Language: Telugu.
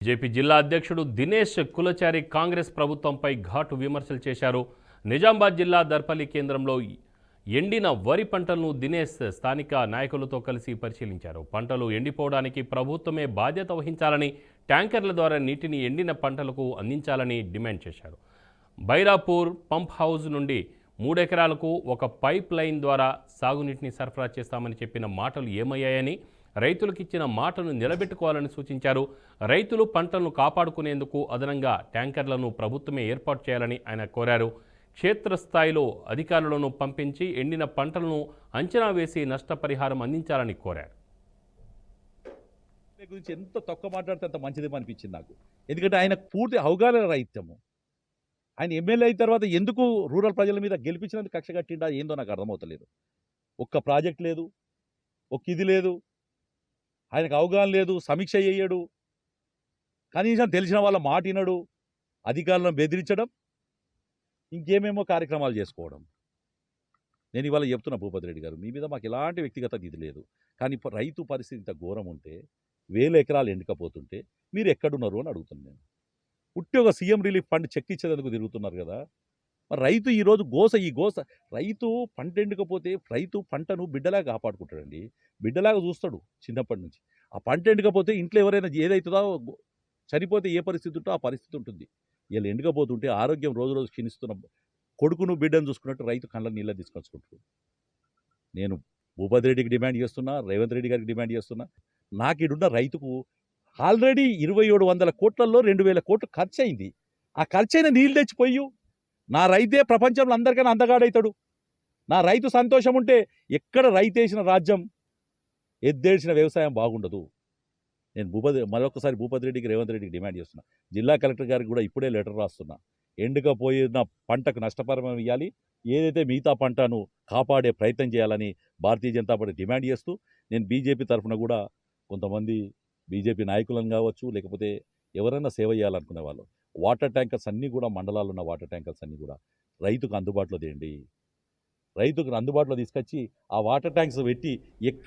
బీజేపీ జిల్లా అధ్యక్షుడు దినేష్ కులచారి కాంగ్రెస్ ప్రభుత్వంపై ఘాటు విమర్శలు చేశారు. నిజామాబాద్ జిల్లా దర్పల్లి కేంద్రంలో ఎండిన వరి పంటలను దినేష్ స్థానిక నాయకులతో కలిసి పరిశీలించారు. పంటలు ఎండిపోవడానికి ప్రభుత్వమే బాధ్యత వహించాలని, ట్యాంకర్ల ద్వారా నీటిని ఎండిన పంటలకు అందించాలని డిమాండ్ చేశారు. బైరాపూర్ పంప్ హౌజ్ నుండి 3 ఎకరాలకు ఒక పైప్ లైన్ ద్వారా సాగునీటిని సరఫరా చేస్తామని చెప్పిన మాటలు ఏమయ్యాయని, రైతులకు ఇచ్చిన మాటను నిలబెట్టుకోవాలని సూచించారు. రైతులు పంటలను కాపాడుకునేందుకు అదనంగా ట్యాంకర్లను ప్రభుత్వమే ఏర్పాటు చేయాలని ఆయన కోరారు. క్షేత్రస్థాయిలో అధికారులను పంపించి ఎండిన పంటలను అంచనా వేసి నష్టపరిహారం అందించాలని కోరారు. గురించి ఎంత తక్కువ మాట్లాడితే అంత మంచిదేమో అనిపించింది నాకు. ఎందుకంటే ఆయన పూర్తి అవగాహన రైత్యము. ఆయన ఎమ్మెల్యే అయిన తర్వాత ఎందుకు రూరల్ ప్రజల మీద గెలిపించినందుకు కక్ష కట్టిండా ఏందో నాకు అర్థమవుతలేదు. ఒక్క ప్రాజెక్ట్ లేదు, ఒక్క ఇది లేదు, ఆయనకు అవగాహన లేదు, సమీక్ష చేయడు, కనీసం తెలిసిన వాళ్ళ మాట వినడు, అధికారులను బెదిరించడం, ఇంకేమేమో కార్యక్రమాలు చేసుకోవడం. నేను ఇవాళ చెప్తున్నా భూపతి రెడ్డి గారు, మీ మీద మాకు ఎలాంటి వ్యక్తిగత ఇది లేదు, కానీ రైతు పరిస్థితి ఇంత ఘోరం ఉంటే, 1000 ఎకరాలు ఎండకపోతుంటే మీరు ఎక్కడున్నారు అని అడుగుతున్నాను నేను. పుట్టి ఒక సీఎం రిలీఫ్ ఫండ్ చెక్ ఇచ్చేందుకు తిరుగుతున్నారు కదా. మరి రైతు ఈరోజు ఈ గోస రైతు పంట ఎండకపోతే రైతు పంటను బిడ్డలాగా కాపాడుకుంటాడండి, బిడ్డలాగా చూస్తాడు చిన్నప్పటి నుంచి. ఆ పంట ఎండకపోతే ఇంట్లో ఎవరైనా ఏదైతుందో చనిపోతే ఏ పరిస్థితి ఉంటుందో ఆ పరిస్థితి ఉంటుంది. వీళ్ళు ఎండకపోతుంటే ఆరోగ్యం రోజు రోజు క్షీణిస్తున్న కొడుకును బిడ్డను చూసుకున్నట్టు రైతు కళ్ళ నీళ్ళ తీసుకొచ్చుకుంటాడు. నేను భూపతి రెడ్డికి డిమాండ్ చేస్తున్నా, రేవంత్ రెడ్డి గారికి డిమాండ్ చేస్తున్నా, నాకు ఇడున్న రైతుకు ఆల్రెడీ 2700 కోట్లలో 2000 కోట్లు ఖర్చు అయింది. ఆ ఖర్చైన నీళ్ళు తెచ్చిపోయి నా రైతే ప్రపంచంలో అందరికైనా అందగాడవుతాడు. నా రైతు సంతోషం ఉంటే ఎక్కడ రైతేసిన రాజ్యం, ఎద్దేసిన వ్యవసాయం బాగుండదు. నేను మరొకసారి భూపతి రెడ్డికి, రేవంత్ రెడ్డికి డిమాండ్ చేస్తున్నా, జిల్లా కలెక్టర్ గారికి కూడా ఇప్పుడే లెటర్ రాస్తున్నా. ఎండుకపోయిన పంటకు నష్టపరిహారం ఇవ్వాలి, ఏదైతే మిగతా పంటను కాపాడే ప్రయత్నం చేయాలని భారతీయ జనతా పార్టీ డిమాండ్ చేస్తూ, నేను బీజేపీ తరఫున కూడా కొంతమంది బీజేపీ నాయకులను కావచ్చు, లేకపోతే ఎవరైనా సేవ చేయాలనుకునే వాళ్ళు, వాటర్ ట్యాంకర్స్ అన్నీ కూడా మండలాల్లో ఉన్న వాటర్ ట్యాంకర్స్ అన్నీ కూడా రైతుకు అందుబాటులో తేండి. రైతుకు అందుబాటులో తీసుకొచ్చి ఆ వాటర్ ట్యాంక్స్ పెట్టి